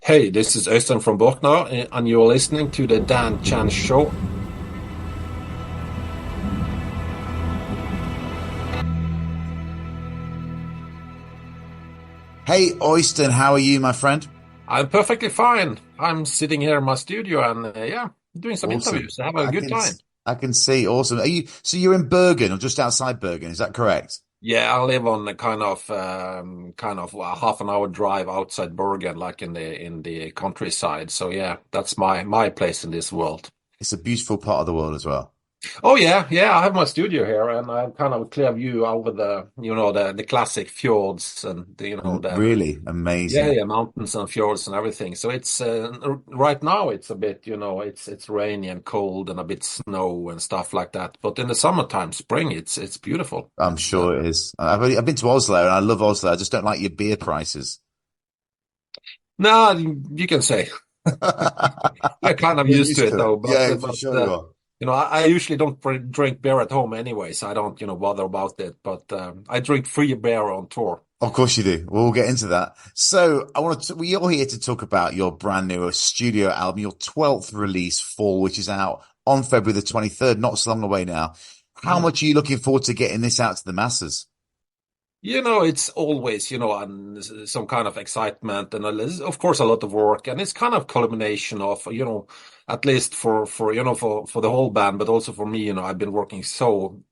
Hey, this is Oystein from Borknagar, and you're listening to the Dan Chan Show. Hey, Oystein, how are you, my friend? I'm perfectly fine. I'm sitting here in my studio and yeah, doing some Awesome. interviews. I have a I good can time. I can see. Awesome. You're in Bergen or just outside Bergen, is that correct? Yeah, I live on a half an hour drive outside Bergen, like in the countryside. So yeah, that's my place in this world. It's a beautiful part of the world as well. Oh yeah. I have my studio here, and I have kind of a clear view over the classic fjords and the Really Yeah, amazing. yeah, mountains and fjords and everything. So it's right now it's a bit, it's rainy and cold and a bit snow and stuff like that. But in the summertime, spring, it's beautiful. I'm It's sure it is. I've been to Oslo and I love Oslo. I just don't like your beer prices. No, you can say we're kind of You're used used to it to it. though. Yeah, for sure you are. I usually don't drink beer at home anyway, so I don't bother about it. But I drink free beer on tour. Of course you do. We'll get into that. So we're here to talk about your brand new studio album, your 12th release, Fall, which is out on February the 23rd, not so long away now. How Mm. much are you looking forward to getting this out to the masses? It's always, some kind of excitement and of course a lot of work. And it's kind of culmination of, at least for the whole band, but also for me, I've been working so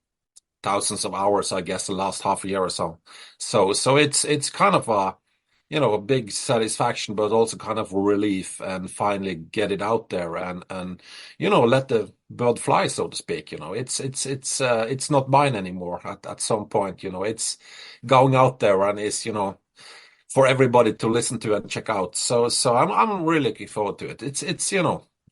thousands of hours, I guess, the last half a year or so. So it's kind of a big satisfaction, but also kind of a relief and finally get it out there and let the bird fly, so to speak. It's not mine anymore at some point. It's going out there and it's for everybody to listen to and check out. So I'm really looking forward to it. It's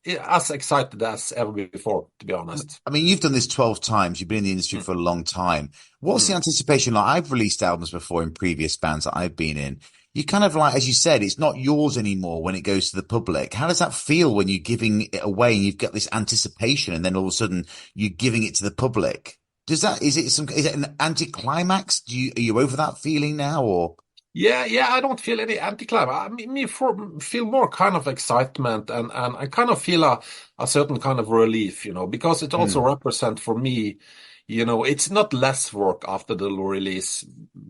as excited as ever before, to be honest. I mean, you've done this 12 times. You've been in the industry Mm, for a long time. What's the mm. anticipation like? I've released albums before in previous bands that I've been in. You kind of like, as you said, it's not yours anymore when it goes to the public. How does that feel when you're giving it away and you've got this anticipation and then all of a sudden you're giving it to the public? Is it an anticlimax? Are you over that feeling now or? Yeah, I don't feel any anticlimax. I mean, feel more kind of excitement and I kind of feel a certain kind of relief, because it also Hmm, represents for me, it's not less work after the release.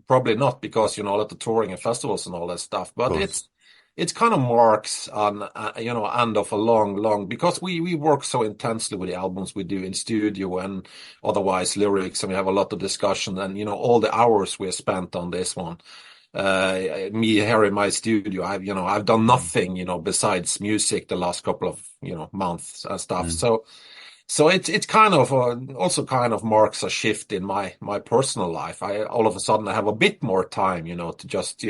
Probably not because, a lot of touring and festivals and all that stuff, of but course. it's kind of marks on, end of a long, because we work so intensely with the albums we do in studio and otherwise lyrics, and we have a lot of discussion and, all the hours we have spent on this one me here in my studio, I've done Hmm, nothing, besides music the last couple of, months and stuff. hmm. So it's kind of also kind of marks a shift in my personal life. I all of a sudden I have a bit more time, to just,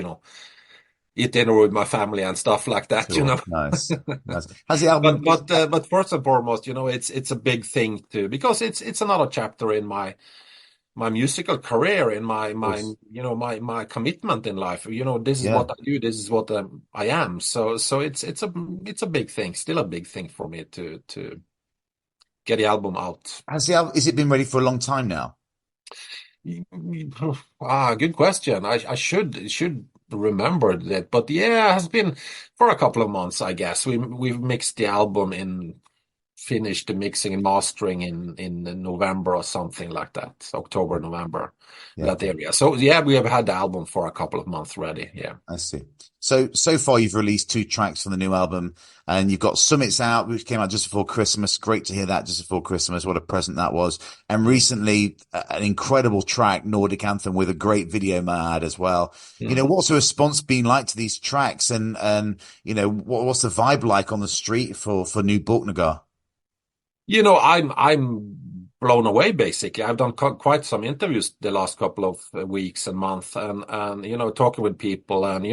eat dinner with my family and stuff like that, Sure. Nice. Nice. Has the But album, but first and foremost, it's a big thing too because it's another chapter in my musical career in my course. my commitment in life. This is Yeah. what I do, this is what I am. So it's a big thing, still a big thing for me to get the album out. Is it been ready for a long time now? Good question. I should remember that, but yeah, it has been for a couple of months, I guess. We've mixed the album in finished the mixing and mastering in November or something like that, October, November, Yeah. that area. So yeah, we have had the album for a couple of months ready. Yeah. I see. So far you've released two tracks from the new album and you've got Summits out, which came out just before Christmas. Great to hear that just before Christmas. What a present that was. And Mm, recently an incredible track, Nordic Anthem with a great video mad as well. mm. What's the response been like to these tracks and what's the vibe like on the street for new Borknagar? I'm blown away basically. I've done quite some interviews the last couple of weeks and months and talking with people and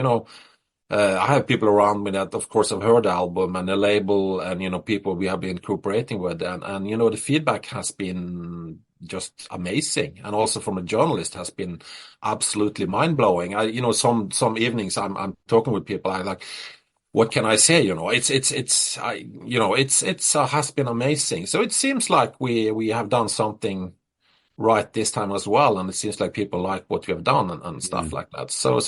I have people around me that, of course, have heard the album and the label and, people we have been cooperating with. And the feedback has been just amazing. And also from a journalist has been absolutely mind blowing. Some evenings I'm talking with people. I like, what can I say? It's has been amazing. So it seems like we have done something right this time as well, and it seems like people like what we have done and stuff Mm. like that. So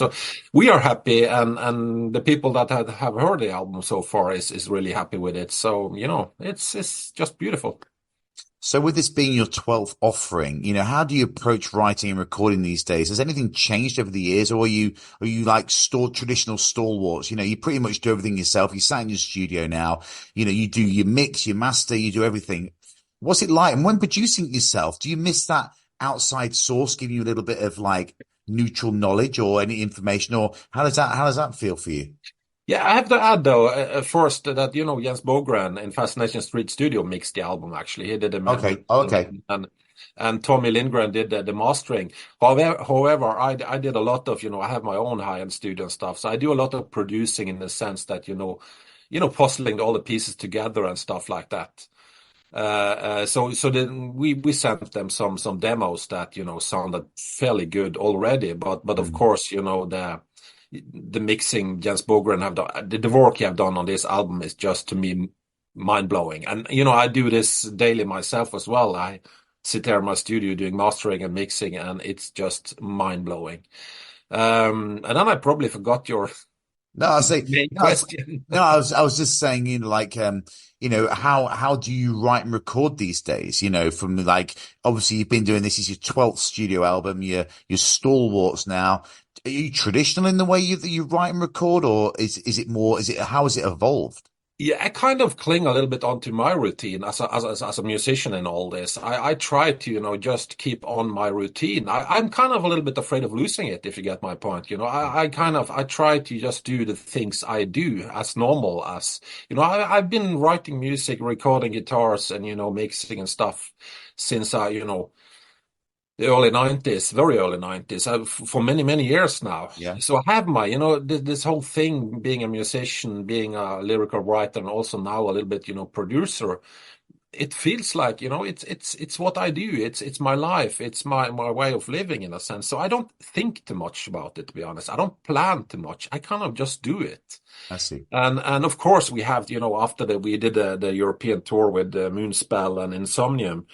we are happy, and the people that have heard the album so far is really happy with it. So it's just beautiful. So with this being your 12th offering, how do you approach writing and recording these days? Has anything changed over the years, or are you like traditional stalwarts? You pretty much do everything yourself. You sat in your studio now. You do your mix, your master, you do everything. What's it like? And when producing it yourself, do you miss that outside source giving you a little bit of like neutral knowledge or any information, or how does that feel for you? Yeah, I have to add though, first that Jens Bogren in Fascination Street Studio mixed the album. Actually, he did the Okay. mixing, Okay. and Tommy Lindgren did the mastering. However, I did a lot of I have my own high-end studio and stuff, so I do a lot of producing in the sense that puzzling all the pieces together and stuff like that. So then we sent them some demos that sounded fairly good already, but of Mm. course the mixing Jens Bogren have done, the work you have done on this album is just to me mind blowing. And I do this daily myself as well. I sit there in my studio doing mastering and mixing, and it's just mind blowing. And then I probably forgot your No, I say main no. question. No, I was just saying, like, how do you write and record these days? From like, obviously you've been doing this is your 12th studio album. You're stalwarts now. Are you traditional in the way you write and record, or is it more? How has it evolved? Yeah, I kind of cling a little bit onto my routine as a musician in all this. I try to, just keep on my routine. I'm kind of a little bit afraid of losing it, if you get my point. I try to just do the things I do as normal as, I've been writing music, recording guitars and, mixing and stuff since the early 90s, very early 90s, for many, many years now. Yeah, So I have my, this whole thing, being a musician, being a lyrical writer, and also now a little bit, producer. It feels like, it's what I do. It's my life. It's my way of living in a sense. So I don't think too much about it, to be honest. I don't plan too much. I kind of just do it. I see. And of course we have, after we did the European tour with Moonspell and Insomnium,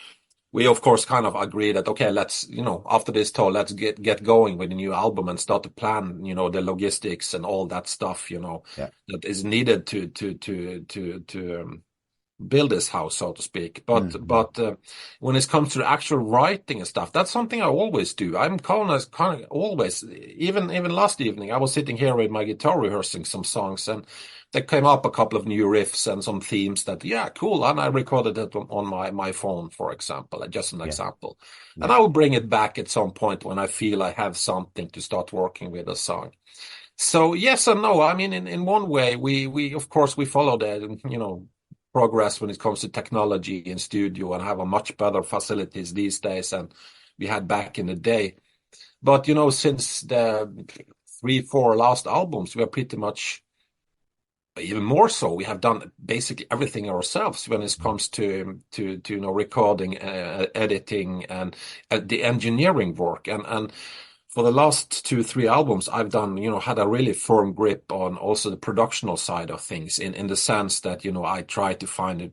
we of course kind of agree that okay, let's after this tour, let's get going with a new album and start to plan the logistics and all that stuff Yeah. that is needed to build this house, so to speak. Mm-hmm. But when it comes to the actual writing and stuff, that's something I always do. I'm kind of always, even last evening, I was sitting here with my guitar rehearsing some songs, and there came up a couple of new riffs and some themes that, yeah, cool. And I recorded it on my phone, for example, just an Yeah. example. And Yeah. I will bring it back at some point when I feel I have something to start working with a song. So yes and no. I mean, in one way, we of course we follow the progress when it comes to technology in studio and have a much better facilities these days than we had back in the day. But since the 3, 4 last albums, we are pretty much even more so. We have done basically everything ourselves when it comes to recording, editing, and the engineering work. And for the last 2, 3 albums, I've done, had a really firm grip on also the productional side of things in the sense that, I try to find it,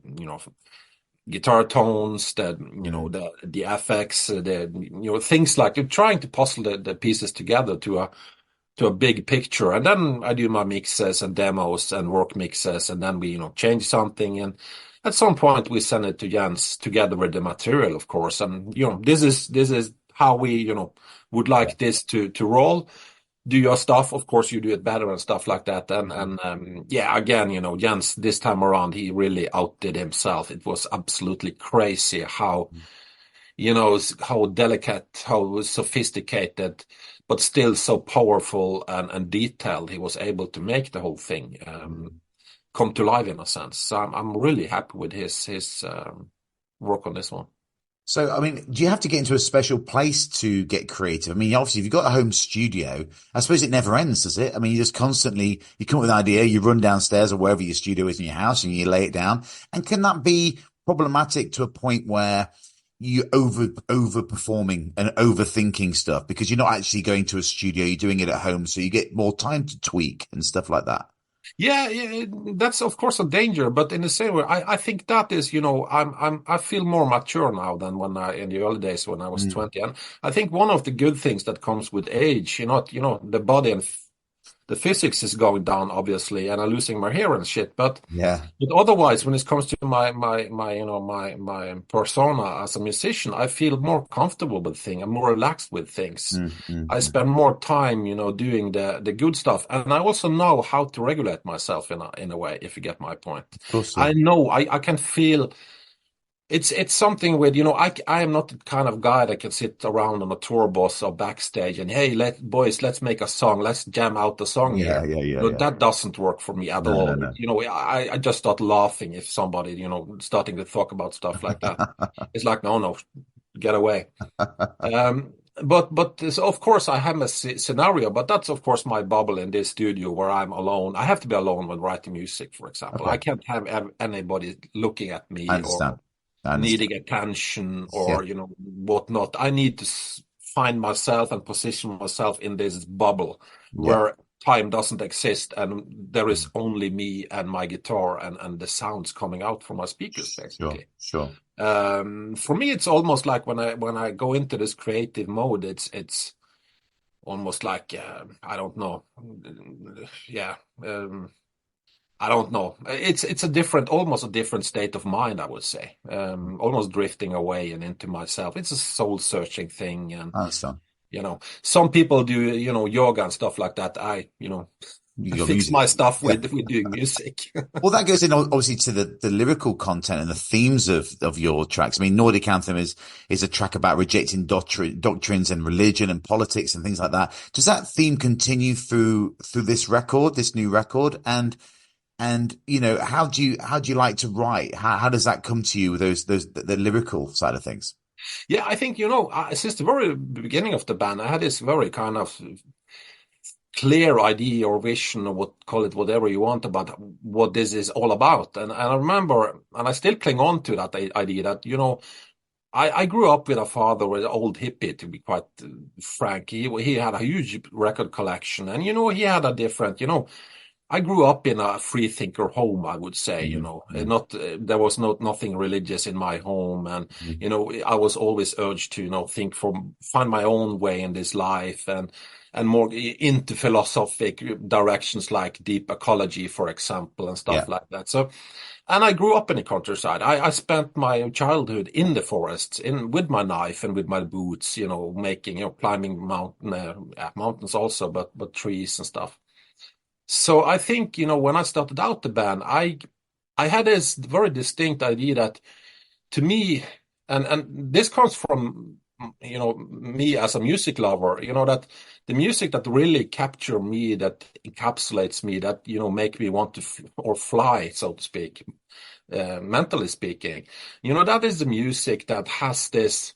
guitar tones, Mm. the FX, things like you're trying to puzzle the pieces together to a big picture. And then I do my mixes and demos and work mixes, and then we, change something. And at some point we send it to Jens together with the material, of course. And, this is how we, would Yeah. like this to roll. Do your stuff. Of course, you do it better and stuff like that. And, Mhm. yeah, again, Jens, this time around, he really outdid himself. It was absolutely crazy how delicate, how sophisticated, but still so powerful and detailed he was able to make the whole thing Mhm. come to life in a sense. So I'm really happy with his work on this one. So, I mean, do you have to get into a special place to get creative? I mean, obviously, if you've got a home studio, I suppose it never ends, does it? I mean, you come up with an idea, you run downstairs or wherever your studio is in your house and you lay it down. And can that be problematic to a point where you overperforming and overthinking stuff because you're not actually going to a studio, you're doing it at home, so you get more time to tweak and stuff like that? Yeah, yeah, that's of course a danger, but in the same way, I think that is, I feel more mature now than when in the early days when I was Mm. 20. And I think one of the good things that comes with age, the body and the physics is going down, obviously, and I'm losing my hair and shit. Yeah. But otherwise, when it comes to my persona as a musician, I feel more comfortable with things. I'm more relaxed with things. Mm, mm, I mm. spend more time, doing the good stuff, and I also know how to regulate myself in a way. If you get my point, Of course, yeah. I know I can feel it's something with, I am not the kind of guy that can sit around on a tour bus or backstage and, hey, boys, let's make a song, let's jam out the song Yeah, here. yeah, yeah, yeah. That doesn't work for me at No, no, all. no. I just start laughing if somebody, starting to talk about stuff like that. It's like, no, no, get away. But so of course I have a scenario, but that's of course my bubble in this studio where I'm alone. I have to be alone when writing music, for example. I Okay. can't have anybody looking at I me or understand. I understand. needing attention Yeah. or whatnot. I need to find myself and position myself in this bubble Yeah. where time doesn't exist and there is Mm. only me and my guitar and the sounds coming out from my speakers, Sure, basically. sure. For me, it's almost like when I go into this creative mode, it's almost like I don't know, yeah. I don't know. It's a different, almost a different state of mind, I would say. Almost drifting away and into myself. It's a soul searching thing, and I understand. some people do, yoga and stuff like that. You got fix music. my stuff Yeah. with doing music. Well, that goes in obviously to the lyrical content and the themes of your tracks. I mean, Nordic Anthem is a track about rejecting doctrines and religion and politics and things like that. Does that theme continue through this record, this new record? And how do you like to write? How does that come to you with those the lyrical side of things? Yeah, I think, since the very beginning of the band, I had this very kind of clear idea or vision or call it whatever you want about what this is all about. And I remember, and I still cling on to that idea that, I grew up with a father with an old hippie, to be quite frank. He had a huge record collection and, he had a different, I grew up in a free thinker home, I would say, Mm, mm, not there was nothing religious in my home, and mm. I was always urged to find my own way in this life and more into philosophic directions like deep ecology, for example, and stuff Yeah, like that. So, and I grew up in the countryside. I spent my childhood in the forests, in with my knife and with my boots, making climbing mountains also, but trees and stuff. So I think, when I started out the band, I had this very distinct idea that to me, and this comes from, me as a music lover, that the music that really capture me, that encapsulates me, that, make me want to or fly, so to speak, mentally speaking, that is the music that has this,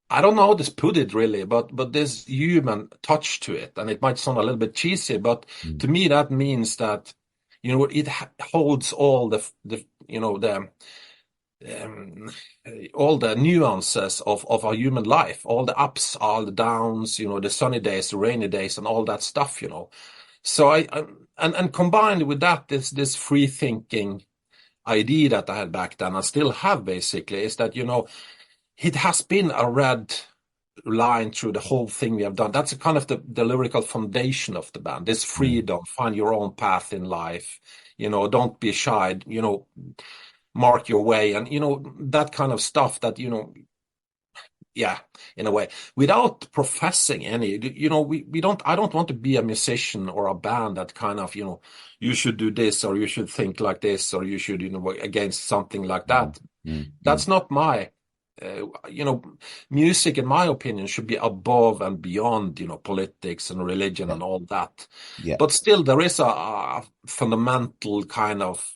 I don't know how to put it really, but this human touch to it, and it might sound a little bit cheesy, but mm, to me that means that it holds um, all the nuances of a human life, all the ups, all the downs, the sunny days, the rainy days, and all that stuff. So and combined with that, this free thinking idea that I had back then, I still have basically, is that it has been a red line through the whole thing we have done. That's a kind of the lyrical foundation of the band. This mm. freedom, find your own path in life. Don't be shy. Mark your way, and that kind of stuff. That yeah, in a way, without professing any. We don't. I don't want to be a musician or a band that kind of you should do this or you should think like this or you should against something like Mm, that. mm, mm. That's not my music, in my opinion, should be above and beyond, politics and religion Yeah, and all that. yeah, But still, there is a fundamental kind of,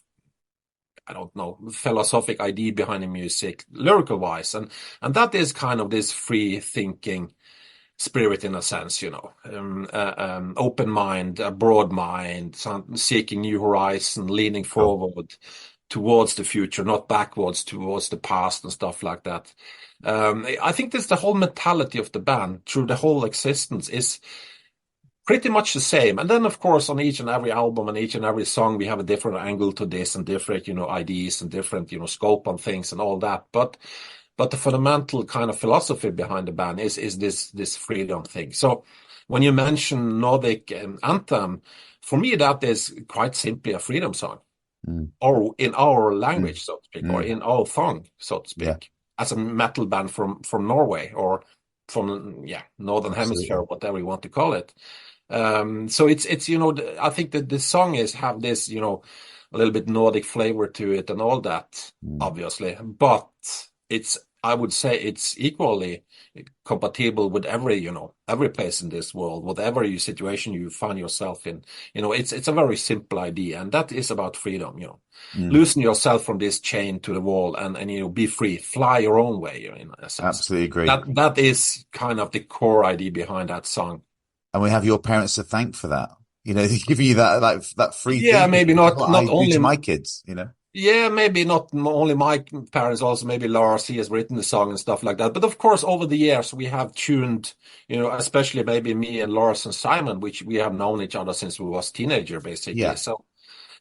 I don't know, philosophic idea behind the music, lyrical wise, and that is kind of this free thinking spirit in a sense, open mind, a broad mind, seeking new horizon, leaning sure. forward towards the future, not backwards towards the past and stuff like that. I think that's the whole mentality of the band through the whole existence is pretty much the same. And then, of course, on each and every album and each and every song, we have a different angle to this and different, ideas and different, scope on things and all that. But the fundamental kind of philosophy behind the band is this freedom thing. So when you mention Nordic Anthem, for me, that is quite simply a freedom song, Mm, or in our mm, language, so to speak, or mm. in our tongue, so to Yeah, speak, as a metal band from Norway or from Northern Hemisphere, absolutely. whatever you want to call it. So it's I think that the song is have this a little bit Nordic flavor to it and all that, Mm. obviously, but it's I would say it's equally compatible with every place in this world, whatever situation you find yourself in. It's a very simple idea, and that is about freedom. Mm. Loosen yourself from this chain to the wall, and be free, fly your own way, in a sense. Absolutely agree. That is kind of the core idea behind that song. And we have your parents to thank for that. They give you that free Yeah, thinking, maybe which is not what not I do only to my kids. Yeah, maybe not only my parents, also maybe Lars, he has written the song and stuff like that. But of course, over the years, we have tuned, especially maybe me and Lars and Simon, which we have known each other since we was teenager, basically. Yeah,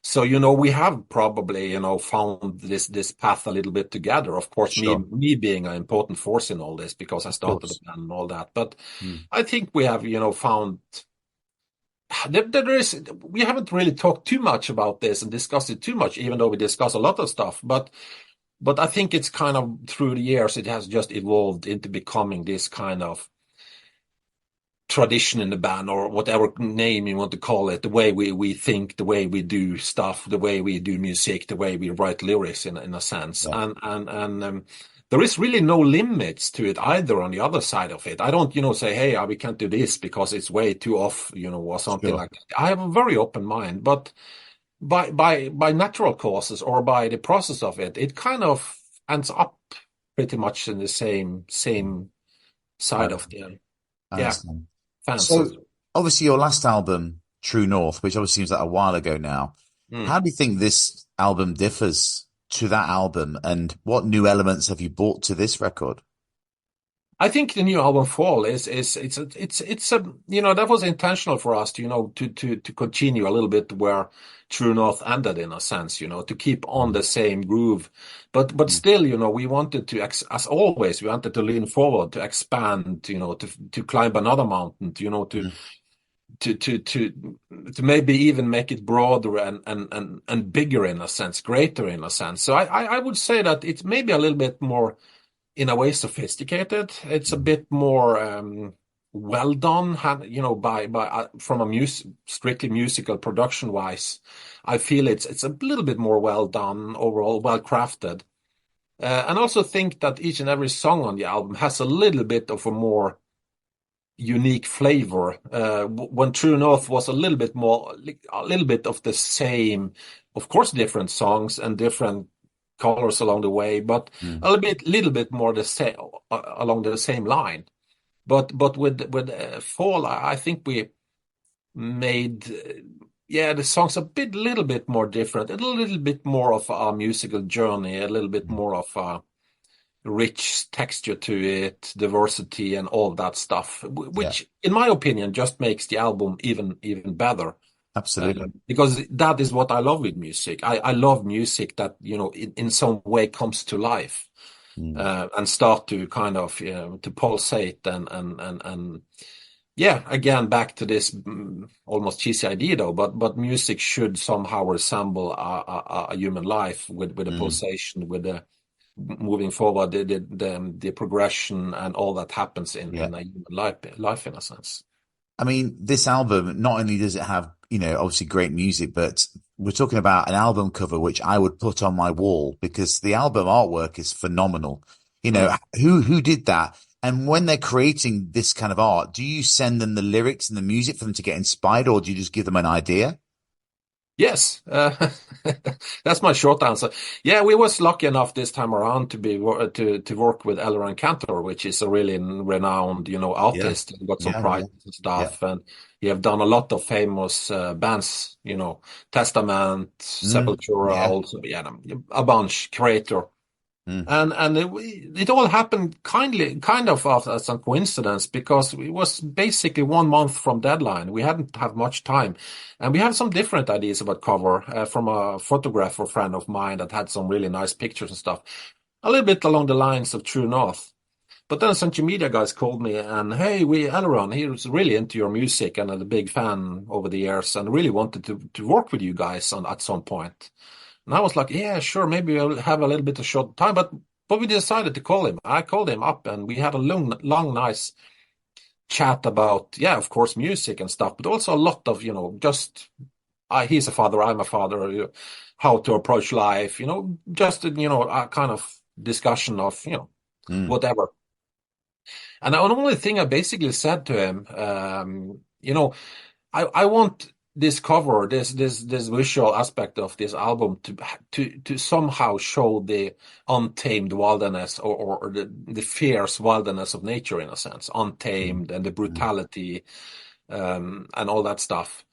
So, we have probably, found this path a little bit together. Of course, sure. me being an important force in all this because I Of started the course. band and all that. But Mm. I think we have, found we haven't really talked too much about this and discussed it too much, even though we discuss a lot of stuff. But I think it's kind of through the years, it has just evolved into becoming this kind of tradition in the band, or whatever name you want to call it, the way we think, the way we do stuff, the way we do music, the way we write lyrics in a sense. Yeah, And there is really no limits to it either on the other side of it. I don't, say, hey, we can't do this because it's way too off, or something sure. like that. I have a very open mind, but by natural causes or by the process of it, it kind of ends up pretty much in the same I side of the I yeah understand. fans. So obviously your last album, True North, which obviously seems like a while ago now, Mm. how do you think this album differs to that album, and what new elements have you brought to this record? I think the new album Fall it's a that was intentional for us to to continue a little bit where True North ended, in a sense, to keep on Mm, the same groove, but mm, still, we wanted to as always, we wanted to lean forward, to expand, to climb another mountain, mm, to maybe even make it broader and bigger, in a sense, greater in a sense. So I would say that it's maybe a little bit more, in a way, sophisticated. It's a mm. bit more well done, by from a strictly musical production wise. I feel it's a little bit more well done overall, well crafted. And also think that each and every song on the album has a little bit of a more unique flavor. When True North was a little bit more, a little bit of the same, of course, different songs and different colors along the way, but Mm. a little bit more the same, along the same line. But with Fall, I think we made the songs a little bit more different, a little bit more of a musical journey, a little bit Mm. more of a rich texture to it, diversity, and all that stuff, Yeah, which, in my opinion, just makes the album even better. absolutely. Because that is what I love with music. I love music that, in some way comes to life, Mm. and start to kind of, to pulsate and yeah, again, back to this almost cheesy idea though, but music should somehow resemble a human life with a Mm. pulsation, with the moving forward, the progression and all that happens Yeah. in a human life, in a sense. I mean, this album, not only does it have, obviously great music, but we're talking about an album cover, which I would put on my wall because the album artwork is phenomenal. Mm. Who did that? And when they're creating this kind of art, do you send them the lyrics and the music for them to get inspired, or do you just give them an idea? Yes, that's my short answer. Yeah, we was lucky enough this time around to work with Elleran Kantor, which is a really renowned, Yeah. artist. He got some Yeah. Yeah. prizes and Yeah. stuff, and he have done a lot of famous bands, Testament, Mm. Sepultura, Yeah. also, a bunch, Creator. Mm, And it all happened kind of as a coincidence because it was basically 1 month from deadline. We hadn't have much time, and we had some different ideas about cover from a photographer friend of mine that had some really nice pictures and stuff, a little bit along the lines of True North. But then Century Media guys called me and hey, Elron, he was really into your music and a big fan over the years and really wanted to work with you guys on at some point. And I was like, yeah, sure, maybe I'll have a little bit of short time, but we decided to call him. I called him up and we had a long, nice chat about, yeah, of course, music and stuff, but also a lot of, just he's a father, I'm a father, how to approach life, just a kind of discussion of, mm, whatever. And the only thing I basically said to him, I want this cover, this visual aspect of this album to somehow show the untamed wilderness or the fierce wilderness of nature in a sense, mm, untamed and the mm. brutality and all that stuff.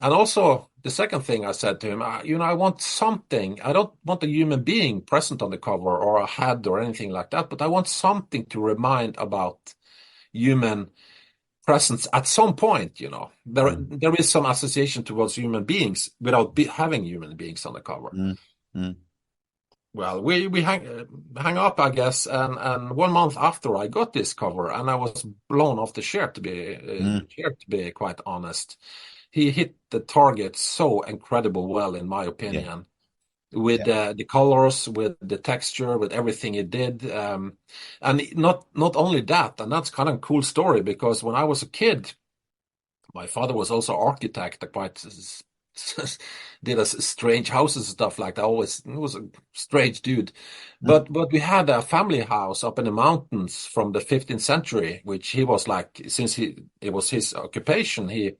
And also the second thing I said to him, I want something. I don't want a human being present on the cover or a head or anything like that, but I want something to remind about human presence at some point, Mm, there is some association towards human beings without having human beings on the cover. mm, mm, Well, we hang up, I guess, and 1 month after I got this cover, and I was blown off the mm. chair to be quite honest. He hit the target so incredible well, in my Yeah, opinion, with yeah. the colors, with the texture, with everything he did. And not only that, and that's kind of a cool story because when I was a kid, my father was also architect, quite did us strange houses and stuff like that. Always he was a strange dude. Mm, But we had a family house up in the mountains from the 15th century, which he was like, since it was his occupation, he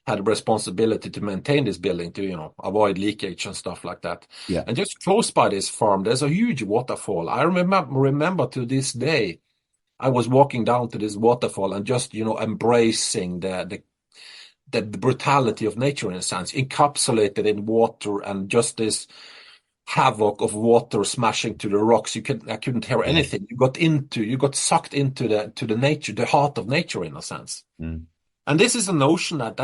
had a responsibility to maintain this building to, avoid leakage and stuff like that. yeah. And just close by this farm, there's a huge waterfall. I remember to this day, I was walking down to this waterfall and just, embracing the brutality of nature in a sense, encapsulated in water and just this havoc of water smashing to the rocks. I couldn't hear Yeah. anything. You got sucked into the nature, the heart of nature in a sense. Mm, And this is a notion that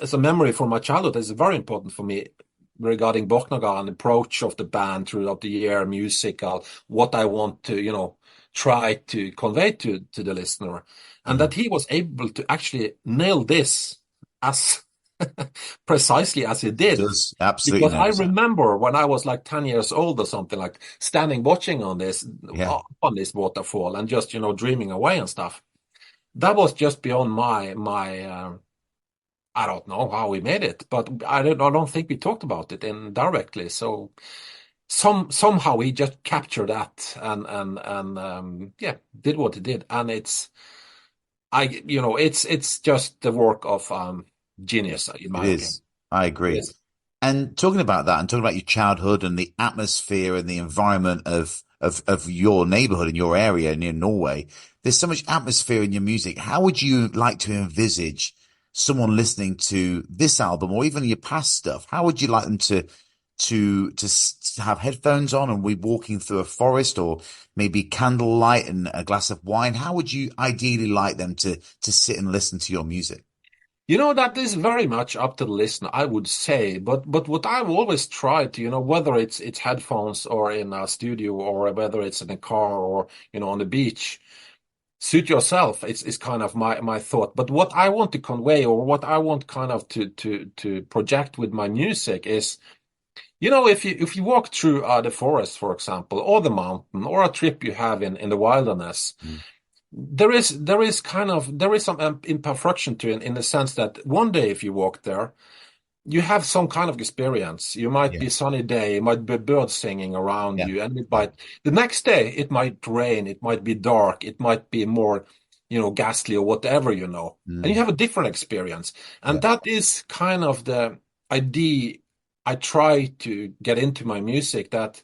as a memory from my childhood is very important for me regarding Borknagar and approach of the band throughout the year, musical, what I want to, try to convey to the listener. And mm. that he was able to actually nail this as precisely as he It did. does absolutely Because I nails that. remember when I was like 10 years old or something, like standing watching Yeah. on this waterfall and just, dreaming away and stuff. That was just beyond my I don't know how we made it, but I don't think we talked about it indirectly. So somehow he just captured that and yeah, did what he did. And it's just the work of Yeah, genius, in it my opinion. is. I It agree. is. And talking about that and talking about your childhood and the atmosphere and the environment of your neighborhood and your area near Norway, there's so much atmosphere in your music. How would you like to envisage someone listening to this album or even your past stuff? How would you like them to have headphones on and we walking through a forest or maybe candlelight and a glass of wine? How would you ideally like them to sit and listen to your music? That is very much up to the listener, I would say. But what I've always tried to, whether it's headphones or in a studio or whether it's in a car or, on the beach, suit yourself. It's kind of my thought. But what I want to convey or what I want kind of to project with my music is, if you walk through the forest, for example, or the mountain, or a trip you have in the wilderness, Mm. there is some imperfection to it in the sense that one day if you walk there, you have some kind of experience. You might Yeah, be sunny day, it might be birds singing around yeah, you, and yeah, the next day it might rain, it might be dark, it might be more, ghastly or whatever, and you mm, have a different experience. And yeah, that is kind of the idea I try to get into my music that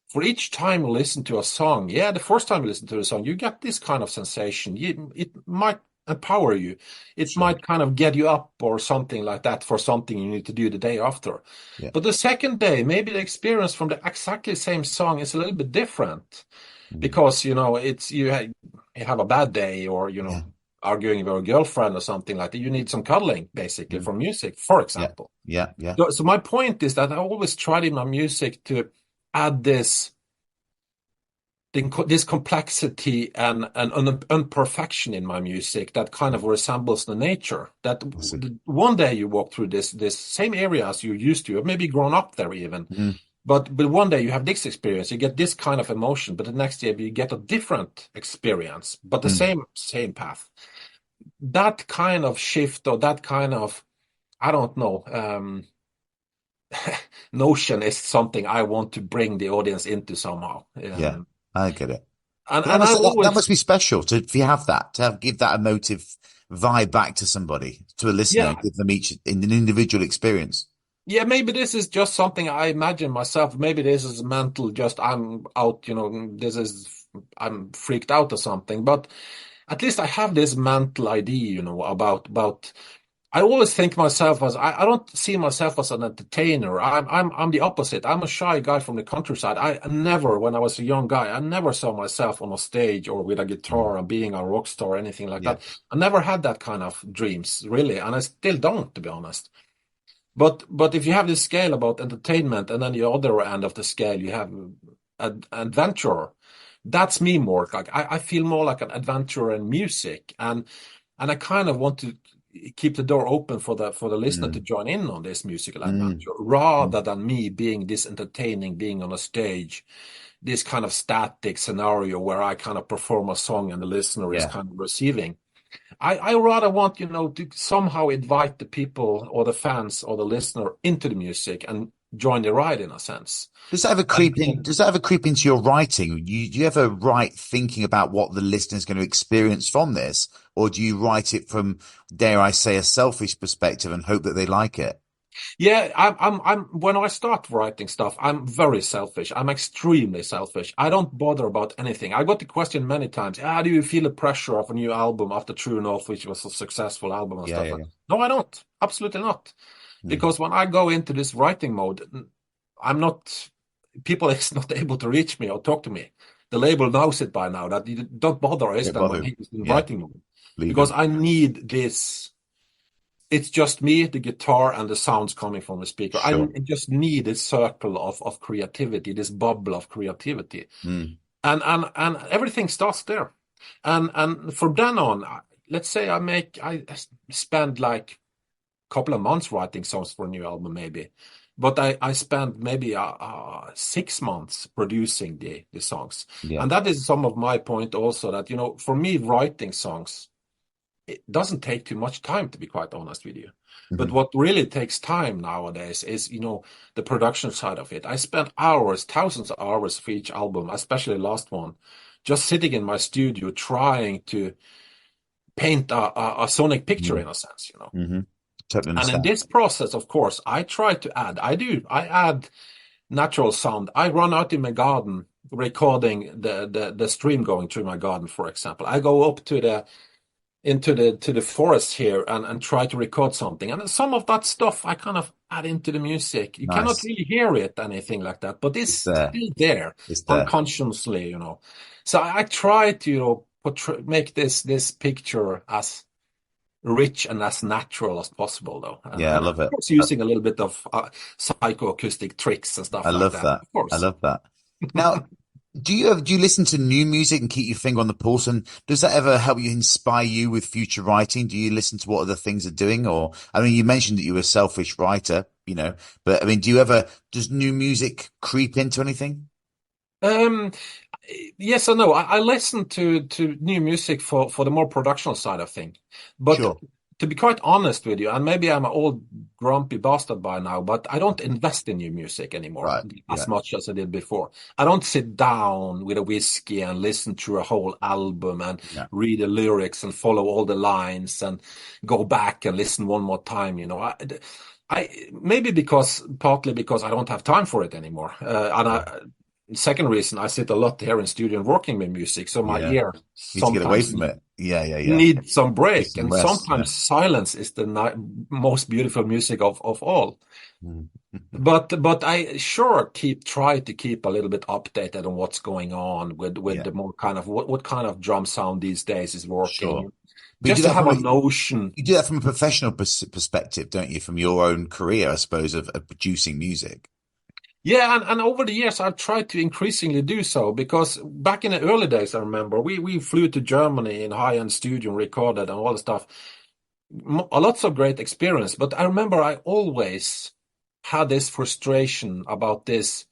for each time you listen to a song, yeah, the first time you listen to a song, you get this kind of sensation. It might empower you. It Sure. might kind of get you up or something like that for something you need to do the day after. Yeah. But the second day, maybe the experience from the exactly same song is a little bit different Mm. because, it's you have a bad day or, Yeah. arguing with your girlfriend or something like that. You need some cuddling basically Mm. for music, for Yeah. example. Yeah. Yeah. So my point is that I always tried in my music to add this complexity and imperfection in my music that kind of resembles the nature. That I see. one day you walk through this same area as you're used to, or maybe grown up there even. Mm. But one day you have this experience, you get this kind of emotion, but the next day you get a different experience, but the Mm. same path. That kind of shift or that kind of, I don't know, notion is something I want to bring the audience into somehow. Yeah. I get it. And But that and I that always must be special to if you have that to give that emotive vibe back to somebody, to a listener, yeah. give them each in an individual experience. Yeah, maybe this is just something I imagine myself. Maybe this is mental, just I'm out, I'm freaked out or something. But at least I have this mental idea, about I always think myself as I don't see myself as an entertainer. I'm the opposite. I'm a shy guy from the countryside. I never, when I was a young guy, I never saw myself on a stage or with a Mm. guitar and being a rock star or anything like Yeah. that. I never had that kind of dreams, really, and I still don't, to be honest. But if you have this scale about entertainment, and then the other end of the scale you have adventure, that's me more. Like I feel more like an adventurer in music, and I kind of want to keep the door open for the listener to Mm. join in on this musical Mm. adventure, Mm. rather than me being this entertaining, being on a stage, this kind of static scenario where I kind of perform a song and the listener is Yeah. kind of receiving. I rather want, to somehow invite the people or the fans or the listener into the music and join the ride in a sense. Does that ever And creep in? Does that ever creep into your writing? Do you ever write thinking about what the listener is going to experience from this, or do you write it from, dare I say, a selfish perspective and hope that they like it? yeah, I'm when I start writing stuff, I'm very selfish. I'm extremely selfish. I don't bother about anything. I got the question many times, do you feel the pressure of a new album after True North, which was a successful album and Yeah, stuff yeah, like yeah. that? No, I don't. Absolutely not. Mm. Because when I go into this writing mode, I'm not, people is not able to reach me or talk to me. The label knows it by now that you don't bother Don't Oystein when bother. he's in Yeah, writing mode. leave Because him. I need this. It's just me, the guitar, and the sounds coming from the speaker. I Sure. just need this circle of creativity, this bubble of creativity. Mm. And everything starts there. And from then on, let's say I spend like couple of months writing songs for a new album, maybe. But I spent maybe 6 months producing the songs. Yeah. And that is some of my point also that, for me, writing songs, it doesn't take too much time, to be quite honest with you. But Hmm. what really takes time nowadays is, the production side of it. I spent hours, thousands of hours for each album, especially the last one, just sitting in my studio trying to paint a sonic picture in a sense. Hmm. Totally And in understand. this process, of course, I try to add, I add natural sound. I run out in my garden recording the stream going through my garden, for example. I go up to the forest here and try to record something. And some of that stuff I kind of add into the music. You cannot Nice. really hear it, anything like that, but It's it's there. still there It's there. unconsciously. So I try to, make this picture as rich and as natural as possible, though, and Yeah, I and of love it. course using a little bit of psychoacoustic tricks and I stuff like love that. that. Of I course. love that. Now, do you listen to new music and keep your finger on the pulse? And does that ever help you inspire you with future writing? Do you listen to what other things are doing? Or, I mean, you mentioned that you were a selfish writer, but I mean, does new music creep into anything? Um, yes or no. I listen to new music for the more production side of thing, but Sure. to be quite honest with you, and maybe I'm an old grumpy bastard by now, but I don't invest in new music anymore Right. as Yeah. much as I did before. I don't sit down with a whiskey and listen through a whole album and Yeah. read the lyrics and follow all the lines and go back and listen one more time. I maybe partly because I don't have time for it anymore, and Sure. Second reason, I sit a lot here in studio and working with music, so my Yeah. ear Need to get away sometimes from it. Yeah, yeah, yeah. need some Need break, some and rest. Yeah. sometimes silence is the most beautiful music of all. Mm. But I sure try to keep a little bit updated on what's going on with Yeah, the more kind of what kind of drum sound these days is sure. working, But just to have a notion. you do that from a professional perspective, don't you? From your own career, I suppose, of producing music. Yeah, and over the years I've tried to increasingly do so because back in the early days I remember we flew to Germany in high-end studio and recorded and all the stuff. A lots of great experience, but I remember I always had this frustration about this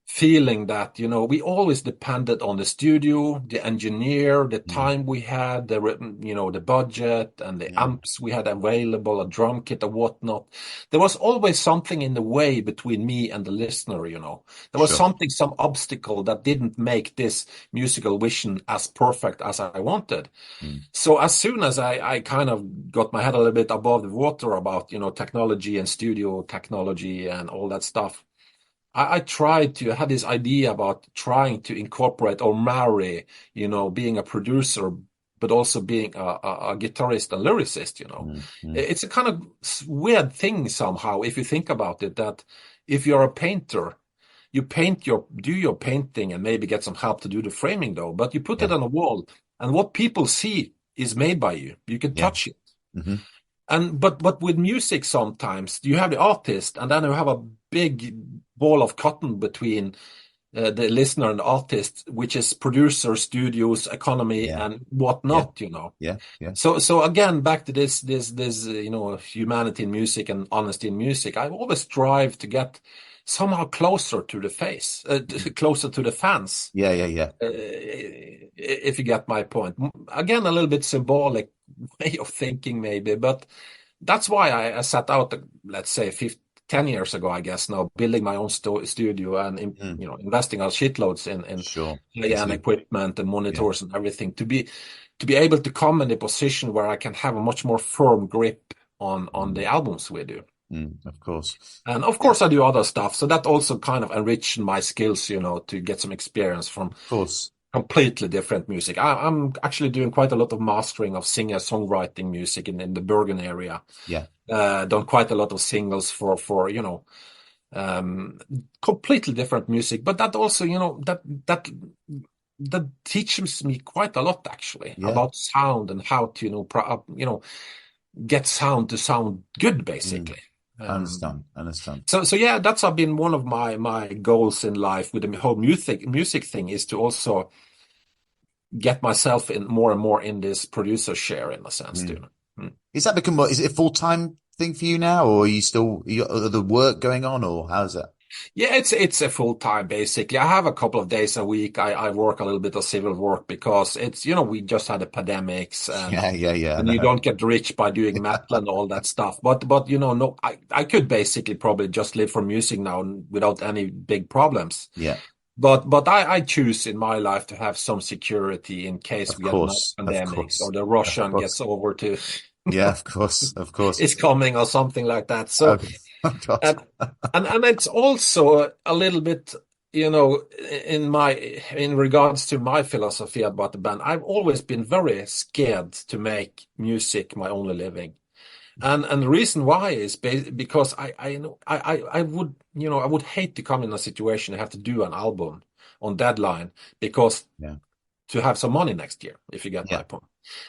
feeling that, we always depended on the studio, the engineer, the Mm. time we had, the budget and the Yeah, amps we had available, a drum kit or whatnot. There was always something in the way between me and the listener. There was sure. some obstacle that didn't make this musical vision as perfect as I wanted. Mm. So as soon as I kind of got my head a little bit above the water about, technology and studio technology and all that stuff, I tried to have this idea about trying to incorporate or marry, being a producer, but also being a guitarist and lyricist. Mm. Mm. It's a kind of weird thing somehow, if you think about it, that if you're a painter, you do your painting and maybe get some help to do the framing though, but you put it Yeah, on a wall and what people see is made by you. You can yeah. touch it. Hmm. And but with music sometimes you have the artist and then you have a big ball of cotton between the listener and the artist, which is producer, studios, economy, Yeah, and yeah, whatnot. yeah, yeah. So again, back to this humanity in music and honesty in music. I always strive to get somehow closer to the face, Mm. closer to the fans. Yeah, yeah, yeah. If you get my point. Again, a little bit symbolic way of thinking, maybe, but that's why I set out, let's say, 10 years ago, I guess now, building my own studio and Mm. investing our shitloads in Sure. Me high-end too. equipment and Yeah. monitors and everything to be able to come in a position where I can have a much more firm grip on Mm. the albums we do. Mm. Of course. And of Yeah, course, I do other stuff, so that also kind of enriched my skills, to get some experience from of course. completely different music. I'm actually doing quite a lot of mastering of singer-songwriting music in the Bergen area. Yeah. Done quite a lot of singles for um, completely different music, but that also, that teaches me quite a lot actually Yeah. about sound and how to, get sound to sound good, Mm. basically. I Um, understand. I understand. so yeah, that's been one of my goals in life with the whole music thing is to also get myself in more and more in this producer share in a sense too. Mm. Mm. Is that become is it a full-time thing for you now, or are you still you got other work going on, or how's that? Yeah, it's a full time basically. I have a couple of days a week. I work a little bit of civil work because it's we just had the pandemics and Yeah, yeah, yeah. I and you know. don't get rich by doing metal and all that stuff. But no, I could basically probably just live from music now without any big problems. Yeah, But I choose in my life to have some security in case of we get another course, of pandemic or course, the of Russian gets course. over to Yeah, of course, of course. is coming or something like that. So Okay. Oh God. and and it's also a little bit, in regards to my philosophy about the band. I've always been very scared to make music my only living. And the reason why is because I know I would I would hate to come in a situation I have to do an album on deadline because Yeah, to have some money next year, if you get yeah, my point.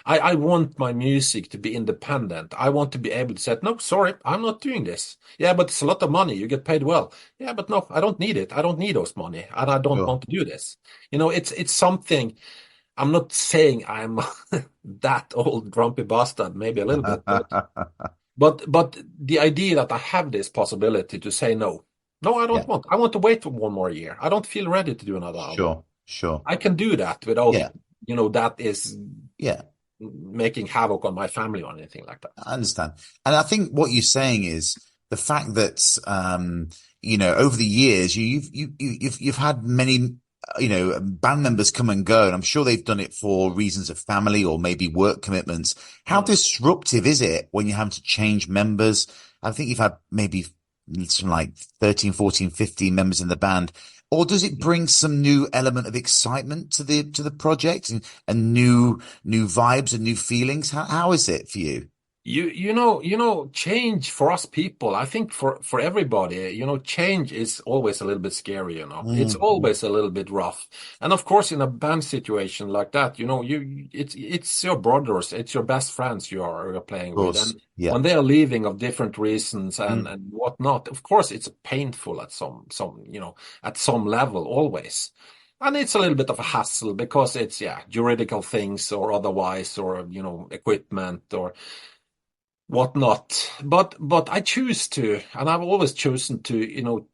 I want my music to be independent. I want to be able to say, no, sorry, I'm not doing this. Yeah, but it's a lot of money. You get paid well. Yeah, but no, I don't need it. I don't need those money, and I don't sure. want to do this. It's something. I'm not saying I'm that old grumpy bastard, maybe a little bit, but the idea that I have this possibility to say no. No, I Yeah, don't want. I want to wait for one more year. I don't feel ready to do another album. sure, sure. I can do that without, Yeah, that is yeah. making havoc on my family or anything like that. I understand. And I think what you're saying is the fact that, over the years, you've had many, band members come and go, and I'm sure they've done it for reasons of family or maybe work commitments. How Mm. disruptive is it when you have to change members? I think you've had maybe some like 13, 14, 15 members in the band. Or does it bring some new element of excitement to the project and new vibes and new feelings? How is it for you? Change for us people, I think for everybody, change is always a little bit scary, It's Mm, always a little bit rough. And of course, in a band situation like that, it's your brothers, it's your best friends you're playing of with. course. And Yeah. when they are leaving of different reasons and Mm, and whatnot, of course it's painful at some level always. And it's a little bit of a hassle because it's, yeah, juridical things or otherwise, or, equipment or whatnot. But I choose to, and I've always chosen to,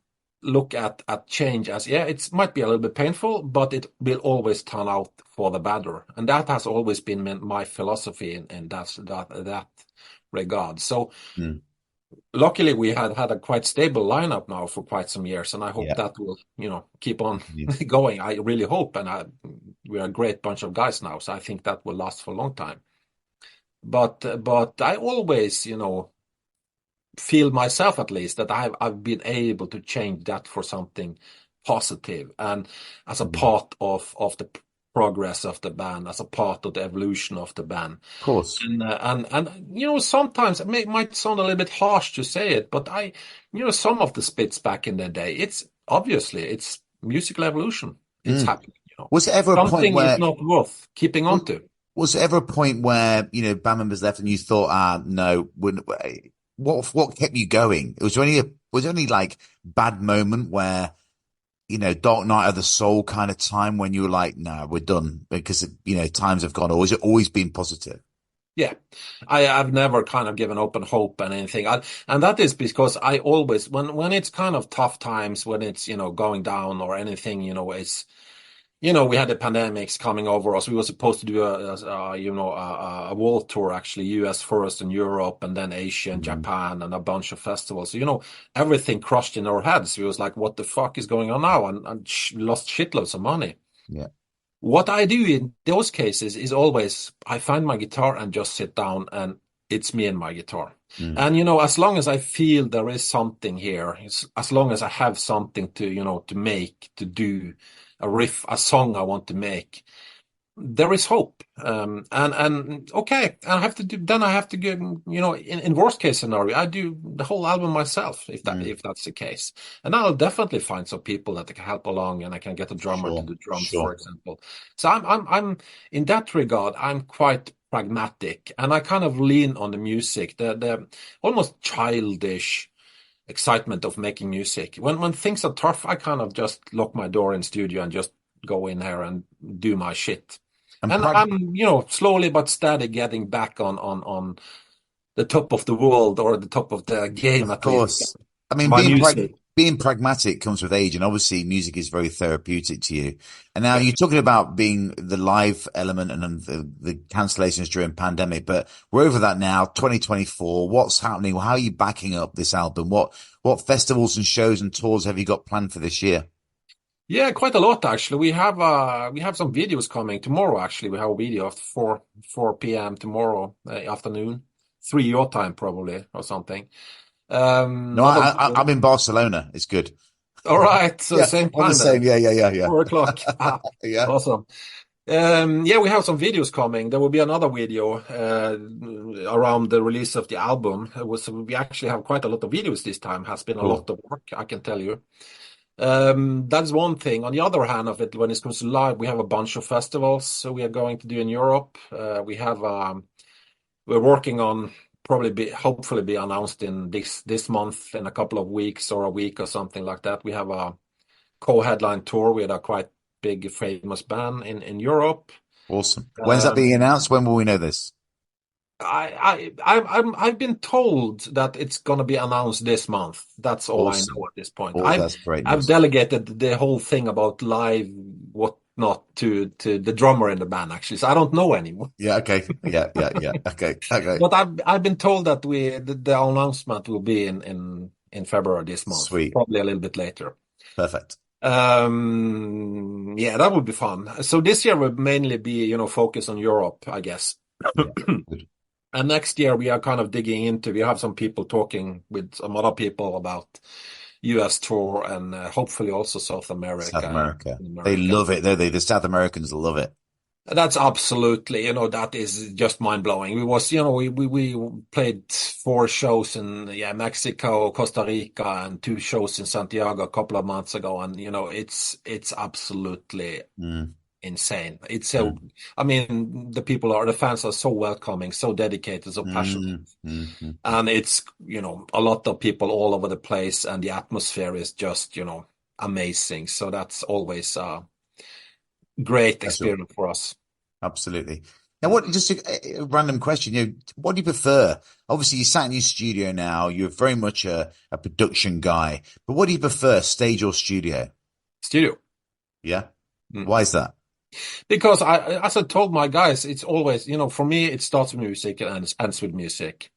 look at change as, yeah, it might be a little bit painful, but it will always turn out for the better. And that has always been my philosophy in that regard. So mm, luckily we had a quite stable lineup now for quite some years, and I hope yeah. that will, keep on Continue. going. I really hope, and we're a great bunch of guys now, so I think that will last for a long time. But I always, feel myself at least that I've been able to change that for something positive and as a Mm, part of the progress of the band, as a part of the evolution of the band. of course. And sometimes might sound a little bit harsh to say it, but some of the spits back in the day, it's musical evolution. It's Mm. happening. Was there ever a point Something is where not worth keeping on was, to. was there ever a point where, band members left and you thought, no, what kept you going? Was there any like bad moment where, dark night of the soul kind of time when you were like, no, we're done because, times have gone, or has it always been positive? Yeah, I've never kind of given up on hope and anything. And that is because I always, when it's kind of tough times, when it's, going down or anything, we had the pandemics coming over us. We were supposed to do a world tour, actually, US first and Europe, and then Asia and Mm, Japan and a bunch of festivals. So, everything crushed in our heads. We was like, what the fuck is going on now? And lost shitloads of money. yeah. What I do in those cases is always I find my guitar and just sit down, and it's me and my guitar. Mm, And as long as I feel there is something here, as long as I have something to, to make, to do a riff, a song I want to make, there is hope. And okay, I have to get, in worst case scenario, I do the whole album myself, mm, if that's the case. And I'll definitely find some people that can help along, and I can get a drummer to sure, do drums, for sure. example. So I'm in that regard, I'm quite pragmatic, and I kind of lean on the music, the almost childish excitement of making music. When things are tough, I kind of just lock my door in studio and just go in here and do my shit. And And I'm, slowly but steady getting back on the top of the world, or the top of the game, of at least. course, I mean, My music. being pragmatic comes with age, and obviously music is very therapeutic to you. And now Yeah. you're talking about being the live element and the cancellations during pandemic, but we're over that now, 2024. What's happening? How are you backing up this album? What festivals and shows and tours have you got planned for this year? Yeah, quite a lot actually. We have some videos coming tomorrow. Actually, we have a video after 4 p.m. tomorrow afternoon, 3 your time probably, or something. No, Another I'm video. in Barcelona. It's good. All right, so Yeah, same we're the time same. then, Yeah, yeah, yeah, yeah. 4 o'clock. Ah, Yeah. awesome. Yeah, we have some videos coming. There will be another video around the release of the album. We actually have quite a lot of videos this time. Has been a Cool. lot of work, I can tell you. That's one thing. On the other hand of it, when it comes to live, we have a bunch of festivals. So we are going to do in Europe. We're working on hopefully be announced in this month, in a couple of weeks or a week or something like that. We have a co-headline tour with a quite big famous band in Europe. Awesome. When's that being Um, announced? When will we know this? I've been told that it's gonna be announced this month. That's all I know Awesome. at this point. Oh, I've that's great I've news. delegated the whole thing about live whatnot to the drummer in the band, actually, so I don't know anymore. Yeah. Okay. Yeah. Yeah. Yeah. Okay. Okay. But I've been told that the announcement will be in February this month, Sweet. probably a little bit later. Perfect. Yeah, that would be fun. So this year will mainly be, focus on Europe, I guess. Yeah. Good. And next year we are kind of digging into, we have some people talking with some other people about US tour and hopefully also South South America. America. They America. love it, don't they? The South Americans love it. That's absolutely, that is just mind blowing. We was, we played 4 shows in, yeah, Mexico, Costa Rica, and 2 shows in Santiago a couple of months ago. And, it's absolutely Mm, insane. It's so, mm, I mean, the fans are so welcoming, so dedicated, so passionate. mm. And it's, a lot of people all over the place, and the atmosphere is just, amazing. So that's always a great Special. experience for us. Absolutely. Now, just a random question, what do you prefer? Obviously, you sat in your studio now. You're very much a production guy, but what do you prefer, stage or studio? Studio. Yeah. Mm. Why is that? Because as I told my guys, it's always, for me, it starts with music and ends with music.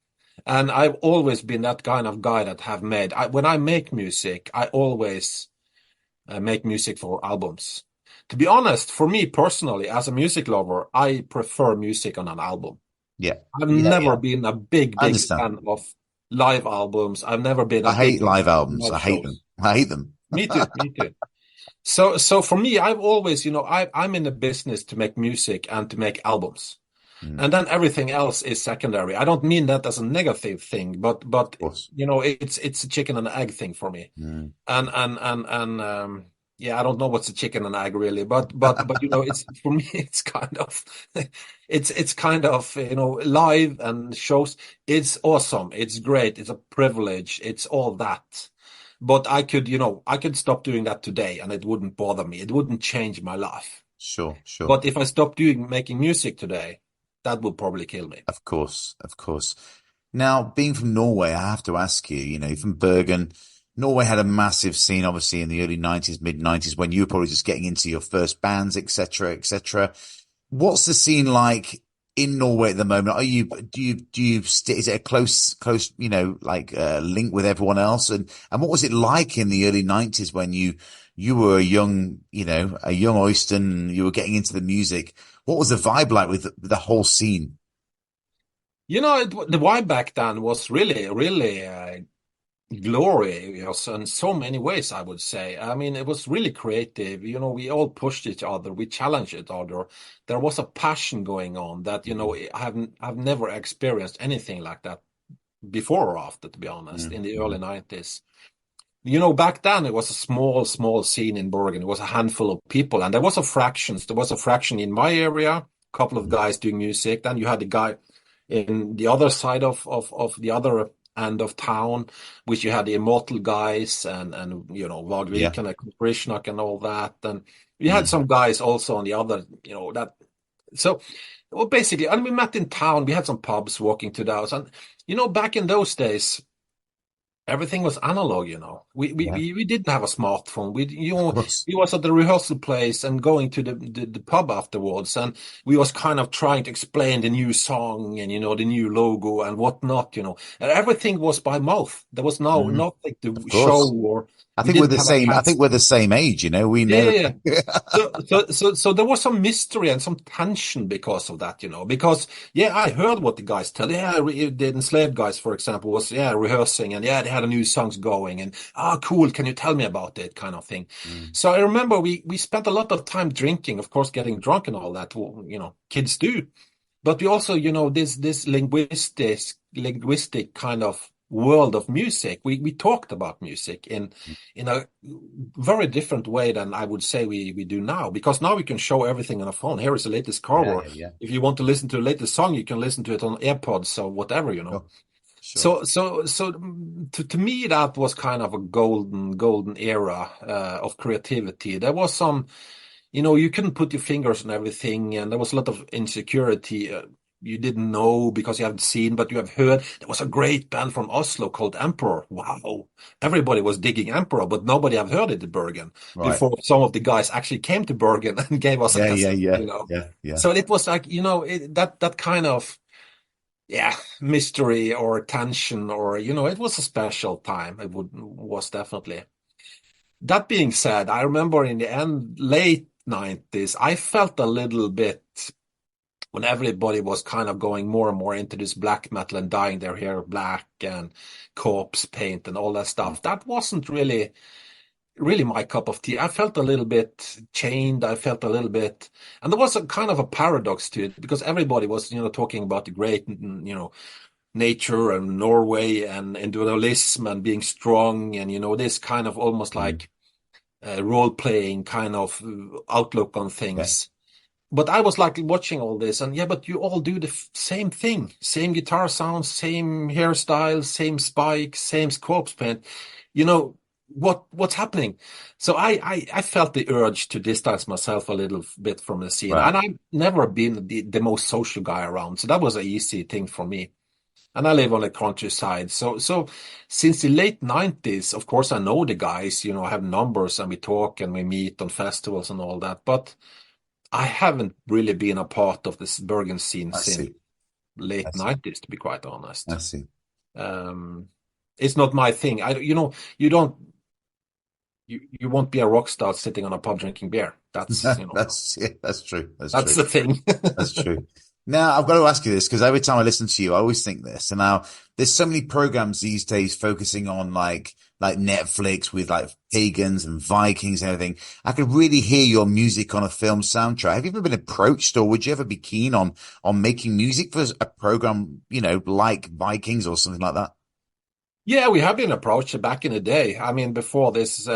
And I've always been that kind of guy that have when I make music, I always make music for albums. To be honest, for me personally, as a music lover, I prefer music on an album. Yeah. I've Yeah. never Yeah. been a big, I big understand. fan of live albums. I've never been a I hate big fan live of albums. live I hate them. shows. I hate them. Me too, me too. So for me, I've always, I'm in the business to make music and to make albums. Mm, And then everything else is secondary. I don't mean that as a negative thing, but of course. it's a chicken and egg thing for me. Mm. And yeah, I don't know what's a chicken and egg really, but it's for me it's kind of it's kind of live and shows. It's awesome. It's great. It's a privilege. It's all that. But I could stop doing that today and it wouldn't bother me. It wouldn't change my life. Sure, sure. But if I stop doing making music today, that would probably kill me. Of course, of course. Now, being from Norway, I have to ask you, you're from Bergen. Norway had a massive scene, obviously, in the early 90s, mid 90s, when you were probably just getting into your first bands, etc., etc. What's the scene like in Norway at the moment? Is it a close, link with everyone else? And what was it like in the early 90s when you were a young Oystein, you were getting into the music? What was the vibe like with the whole scene? The vibe back then was really, really glorious in so many ways, I would say. I mean, it was really creative. We all pushed each other, we challenged each other. There was a passion going on that, I've never experienced anything like that before or after, to be honest, in the early Mm. 90s. Back then it was a small, small scene in Bergen. It was a handful of people, and there was a fractions. There was a fraction in my area, a couple of guys doing music. Then you had the guy in the other side of the other end of town, which you had the Immortal guys and Yeah. Vagviken and Krishnak and all that. And you had Mm. some guys also on the other, that. So, well, basically, and we met in town. We had some pubs walking to the house, and back in those days. Everything was analog, We, we Yeah. we we didn't have a smartphone. Of course. We was at the rehearsal place and going to the pub afterwards, and we was kind of trying to explain the new song and the new logo and whatnot. And everything was by mouth. There was no Mm. nothing to Of show, course. or I we think we're didn't the have a same. I think cast. we're the same age, We Yeah, know. yeah, yeah. So there was some mystery and some tension because of that, because yeah, I heard what the guys tell. Yeah, the enslaved guys, for example, was rehearsing and yeah, they had a new songs going and cool, can you tell me about it, kind of thing. Mm. So I remember we spent a lot of time drinking, of course, getting drunk and all that, well, kids do. But we also, this linguistic kind of world of music. We talked about music in a very different way than I would say we do now. Because now we can show everything on a phone. Here is the latest car, Yeah, or yeah, yeah. if you want to listen to the latest song, you can listen to it on AirPods or whatever. Sure, sure. So to me that was kind of a golden era of creativity. There was some you couldn't put your fingers on everything, and there was a lot of insecurity. You didn't know because you haven't seen, but you have heard. There was a great band from Oslo called Emperor. Wow. Everybody was digging Emperor, but nobody have heard it in Bergen Right. before some of the guys actually came to Bergen and gave us a Yeah, yeah, yeah, cassette. yeah, yeah. So it was like, that kind of, yeah, mystery or tension or, it was a special time. Was definitely. That being said, I remember in the end, late 90s, I felt a little bit when everybody was kind of going more and more into this black metal and dyeing their hair black and corpse paint and all that stuff. That wasn't really my cup of tea. I felt a little bit chained. I felt a little bit, and there was a kind of a paradox to it because everybody was, talking about the great, nature and Norway and individualism and being strong and, this kind of almost Mm. like role playing kind of outlook on Okay. things. But I was like watching all this, and yeah, but you all do the same thing, same guitar sounds, same hairstyle, same spikes, same corpse paint. You know what's happening? So I felt the urge to distance myself a little bit from the scene, Right. and I've never been the most social guy around, so that was an easy thing for me. And I live on the countryside, so since the late '90s, of course, I know the guys. I have numbers, and we talk and we meet on festivals and all that, but. I haven't really been a part of this Bergen scene I since see. I late see. '90s, to be quite I honest. see. Um, it's not my thing. You don't, you won't be a rock star sitting on a pub drinking beer. That's, That's yeah, that's true. That's that's true. the thing. That's true. Now, I've got to ask you this because every time I listen to you, I always think this. And now there's so many programs these days focusing on like Netflix with like pagans and Vikings and everything. I could really hear your music on a film soundtrack. Have you ever been approached or would you ever be keen on making music for a program, like Vikings or something like that? Yeah, we have been approached back in the day. I mean, before this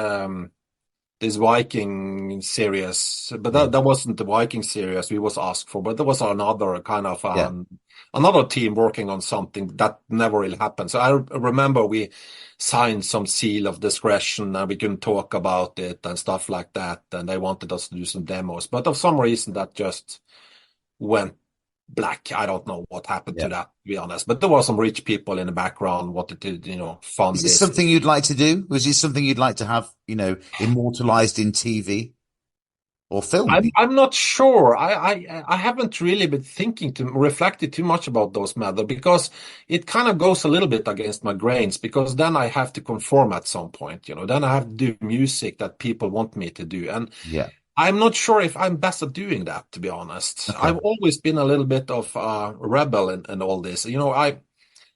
Viking series, but Yeah. that wasn't the Viking series we was asked for, but there was another kind of Yeah. another team working on something that never really happened. So I remember we signed some seal of discretion and we couldn't talk about it and stuff like that, and they wanted us to do some demos, but for some reason that just went black. I don't know what happened to Yeah. that, to be honest, but there were some rich people in the background wanted to, Is fund this this. something you'd like to do? Was this something you'd like to have, immortalized in TV or film? I'm not sure. I haven't really been thinking to reflected too much about those matters because it kind of goes a little bit against my grains because then I have to conform at some point, Then I have to do music that people want me to do. And Yeah. I'm not sure if I'm best at doing that, to be honest. I've Okay. always been a little bit of a rebel in all this.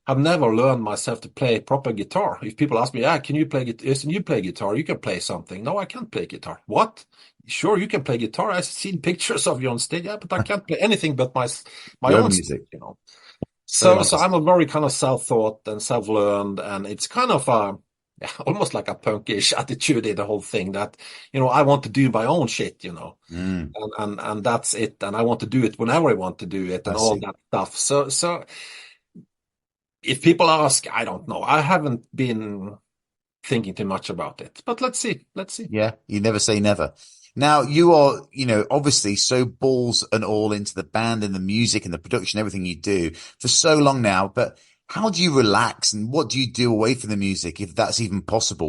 I've never learned myself to play proper guitar. If people ask me, can you play guitar? Yes, you play guitar, you can play something. No, I can't play guitar. What? Sure, you can play guitar. I've seen pictures of you on stage. Yeah, but I can't play anything but my Your own own stuff, music. Very So nice. I'm a very kind of self-taught and self-learned, and it's kind of almost like a punkish attitude in the whole thing that, I want to do my own shit, Mm, and that's it. And I want to do it whenever I want to do it I and all see. that stuff. So if people ask, I don't know. I haven't been thinking too much about it, but let's see. Let's see. Yeah. You never say never. Now you are, obviously so balls and all into the band and the music and the production, everything you do for so long now, but how do you relax and what do you do away from the music if that's even possible?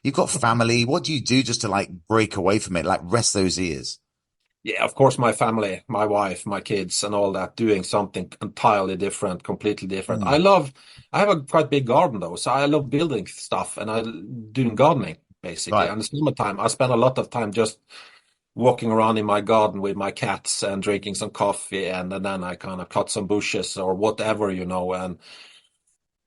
You've got family. What do you do just to like break away from it, like rest those ears? Yeah, of course, my family, my wife, my kids, and all that, doing something entirely different, completely different. Mm, I have a quite big garden though, so I love building stuff and I doing gardening basically. right. And the summertime, I spend a lot of time just walking around in my garden with my cats and drinking some coffee, and then I kind of cut some bushes or whatever, and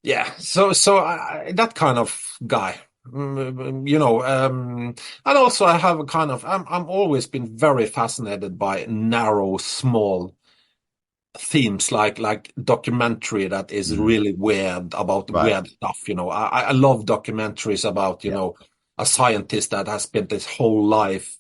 yeah, so that kind of guy. And also I have a kind of I'm always been very fascinated by narrow, small themes like documentary that is Mm, really weird about right. weird stuff. I love documentaries about, Yeah. a scientist that has spent his whole life,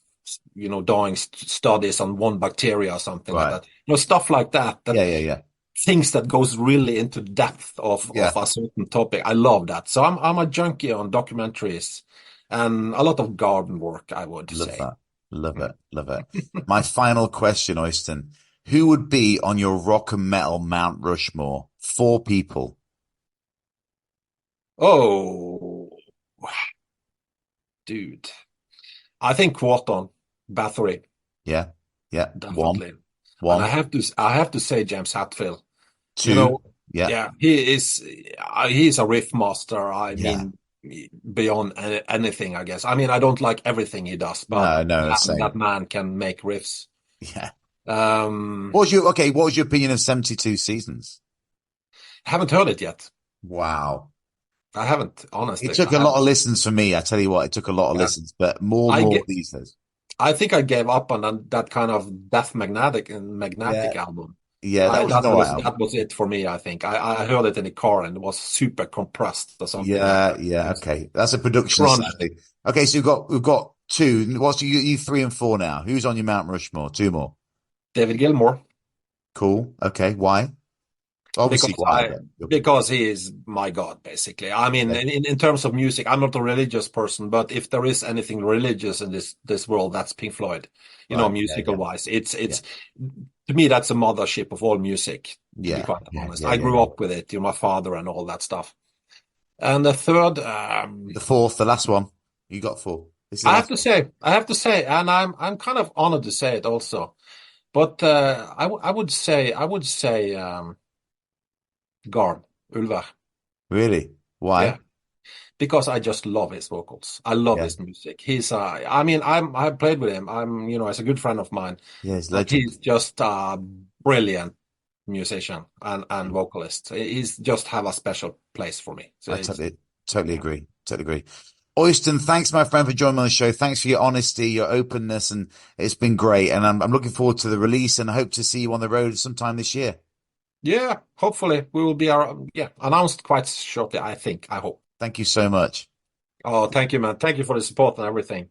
doing studies on one bacteria or something like Right. that. Stuff like that. Yeah. Yeah. Yeah. Things that goes really into depth of Yeah. a certain topic. I love that. So I'm a junkie on documentaries and a lot of garden work, I would Love say. that. Love Mm. it. Love it. My final question, Oystein. Who would be on your rock and metal Mount Rushmore? Four people. Oh, dude. I think Quarton, Bathory, Yeah. Yeah. One. definitely. And I One. have to I have to say James Hetfield. You Two. know, Yeah. yeah, he's a riff master. I Yeah. mean, beyond anything, I guess. I mean, I don't like everything he does, but No, no, that same. man can make riffs. Yeah. Um, What was your opinion of 72 seasons? haven't heard it yet. Wow. I haven't, It honestly. took I a lot haven't. of listens for me. I tell you what, it took a lot of Yeah. listens, but more and I more get. these days. I think I gave up on that kind of death magnetic Yeah. album. Yeah, that was an all right That album. was it for me. I think I heard it in the car and it was super compressed or something like Yeah, that. yeah, It's okay. That's a production crunched. sadly. Okay, so we've got two. What's you three and four now? Who's on your Mount Rushmore? Two more. David Gilmour, Cool. Okay. Why? Obviously because why, I but because he is my God, basically. I mean, okay. in terms of music, I'm not a religious person, but if there is anything religious in this world, that's Pink Floyd. Right. Yeah, Musical yeah, wise, yeah. it's to me that's a mothership of all music. To be Yeah, quite yeah, honest, yeah, I yeah, grew yeah. up with it. My father and all that stuff. And the third, The fourth, the last one. You got four. This is the last one. I have to say, and I'm kind of honored to say it also. But I would say Garn, Ulver. Really? Yeah, Why? because I just love his vocals. I love Yeah. his music. I mean, I played with him. As a good friend of mine, Yeah, he's a and legend. he's just a brilliant musician and vocalist. He's just have a special place for me. So I it's totally yeah. agree. Totally agree. Oystein, thanks, my friend, for joining me on the show. Thanks for your honesty, your openness, and it's been great. And I'm looking forward to the release and I hope to see you on the road sometime this year. Yeah, hopefully we will be announced quite shortly, I think. I hope. Thank you so much. Oh, thank you, man. Thank you for the support and everything.